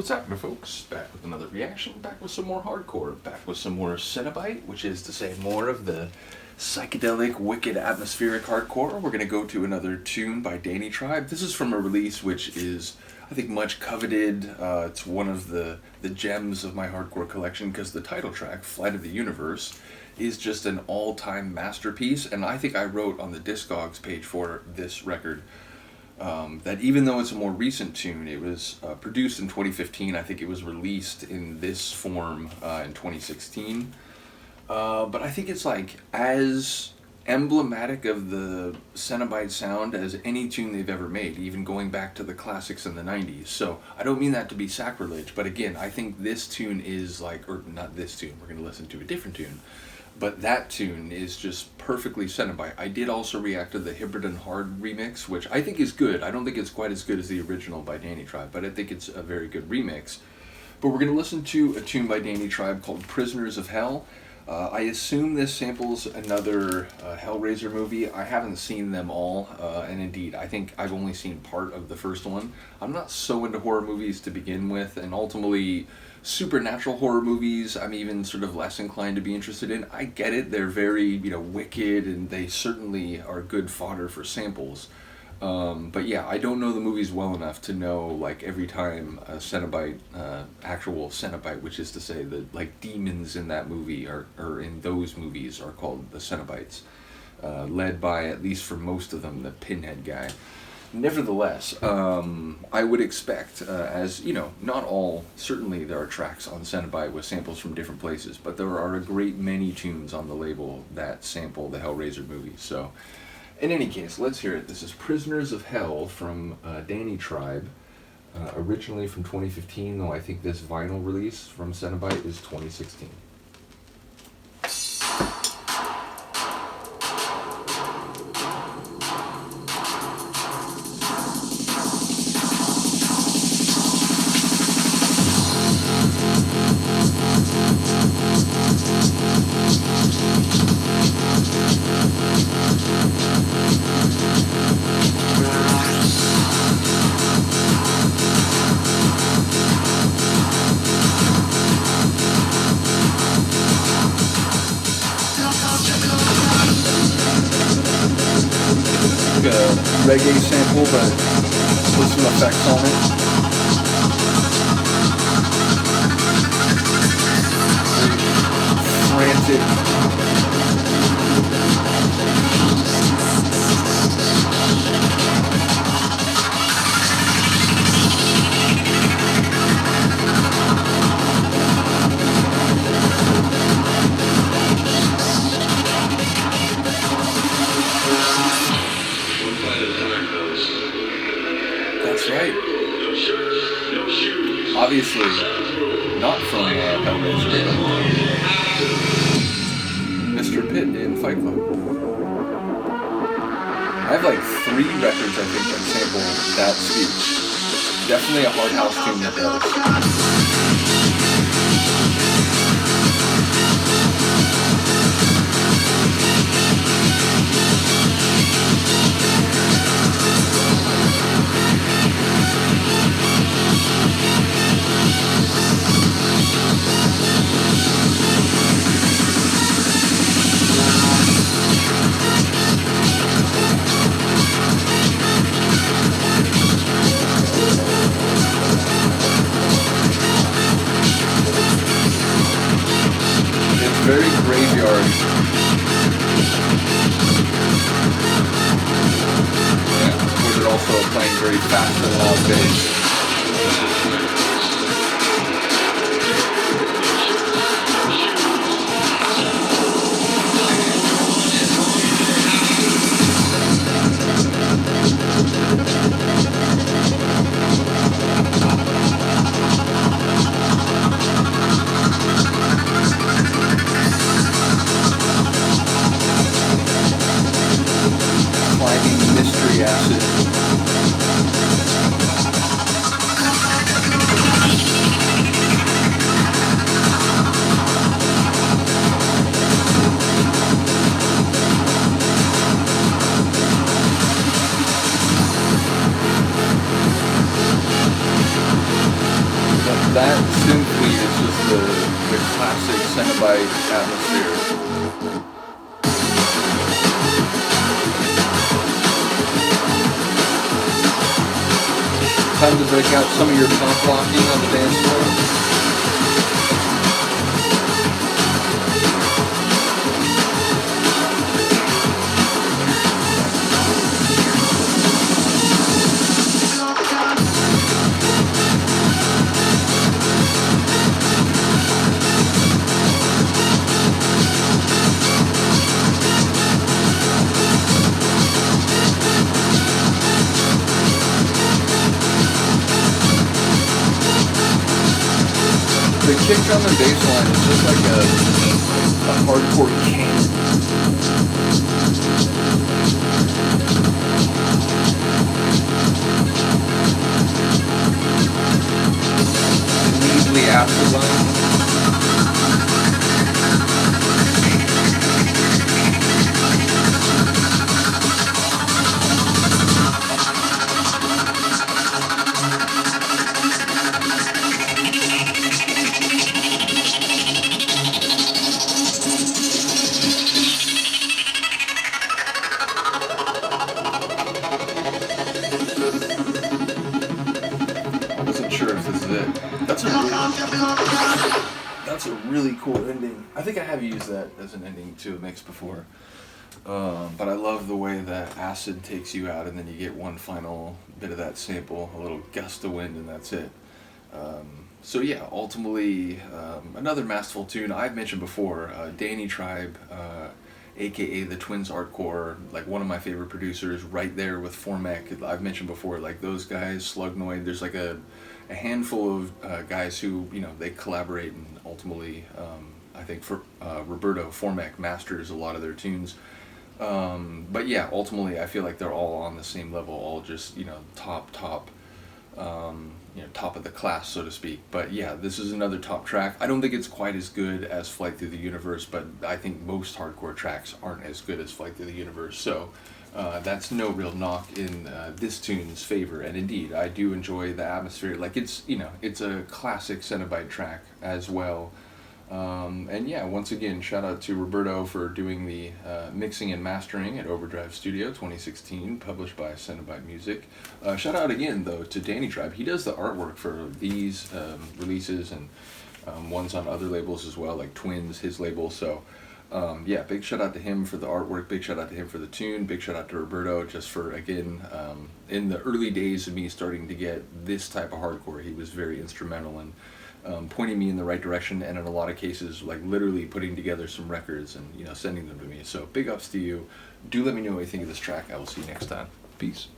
What's happening, folks? Back with another reaction, back with some more hardcore, back with some more Cenobite, which is to say more of the psychedelic, wicked, atmospheric hardcore. We're going to go to another tune by Danytribe. This is from a release which is, I think, much coveted. It's one of the gems of my hardcore collection because the title track, Flight of the Universe, is just an all-time masterpiece. And I think I wrote on the Discogs page for this record that even though it's a more recent tune, it was produced in 2015. I think it was released in this form in 2016. But I think it's like as emblematic of the Cenobite sound as any tune they've ever made, even going back to the classics in the 90s. So I don't mean that to be sacrilege, but again, I think this tune is like, or not this tune, we're going to listen to a different tune. But that tune is just perfectly Cenobite. I did also react to the Hybrid and Hard remix, which I think is good. I don't think it's quite as good as the original by Danytribe, but I think it's a very good remix. But we're going to listen to a tune by Danytribe called Prisoners of Hell. I assume this samples another Hellraiser movie. I haven't seen them all, and indeed, I think I've only seen part of the first one. I'm not so into horror movies to begin with, and ultimately, supernatural horror movies, I'm even sort of less inclined to be interested in. I get it, they're very, wicked, and they certainly are good fodder for samples. But yeah, I don't know the movies well enough to know, like, every time a Cenobite, actual Cenobite, which is to say that, like, demons in that movie, or in those movies, are called the Cenobites, led by, at least for most of them, the Pinhead guy. Nevertheless, I would expect, as, not all, certainly there are tracks on Cenobite with samples from different places, but there are a great many tunes on the label that sample the Hellraiser movies, so in any case, let's hear it. This is Prisoners of Hell from Danytribe, originally from 2015, though I think this vinyl release from Cenobite is 2016. Reggae sample, but with some effects on it. Frantic. That's right. Obviously, not from Hellraiser, Mr. Pitt in Fight Club. I have like 3 records, I think, that sample that speech. Definitely a hard house tune that does. Very graveyard. Yeah, was it also playing very fast and loud bass? Mystery acid. That simply is just the classic Cenobite atmosphere. Time to break out some of your pop locking on the dance floor. The kick drum and bass line is just like a hardcore cannon. Neatly acid line. Sure if this is it. That's a really cool ending. I think I have used that as an ending to a mix before. But I love the way that acid takes you out and then you get one final bit of that sample, a little gust of wind, and that's it. So yeah, ultimately, another masterful tune. I've mentioned before, Danytribe, aka the Twins Artcore, like one of my favorite producers, right there with Formek. I've mentioned before, like those guys, Slugnoid, there's like a handful of guys who, you know, they collaborate, and ultimately, I think for Roberto Formek masters a lot of their tunes. But yeah, ultimately, I feel like they're all on the same level, all just, you know, top, you know, top of the class, so to speak. But yeah, this is another top track. I don't think it's quite as good as Flight Through the Universe, but I think most hardcore tracks aren't as good as Flight Through the Universe. So that's no real knock in this tune's favor. And indeed, I do enjoy the atmosphere. Like it's, you know, it's a classic Cenobite track as well. And yeah, once again, shout out to Roberto for doing the mixing and mastering at Overdrive Studio 2016, published by Cenobite Music. Shout out again, though, to Danytribe. He does the artwork for these releases and ones on other labels as well, like Twins, his label. So yeah, big shout out to him for the artwork, big shout out to him for the tune, big shout out to Roberto just for, again, in the early days of me starting to get this type of hardcore, he was very instrumental in pointing me in the right direction, and in a lot of cases, like literally putting together some records and, you know, sending them to me. So big ups to you. Do let me know what you think of this track. I will see you next time. Peace.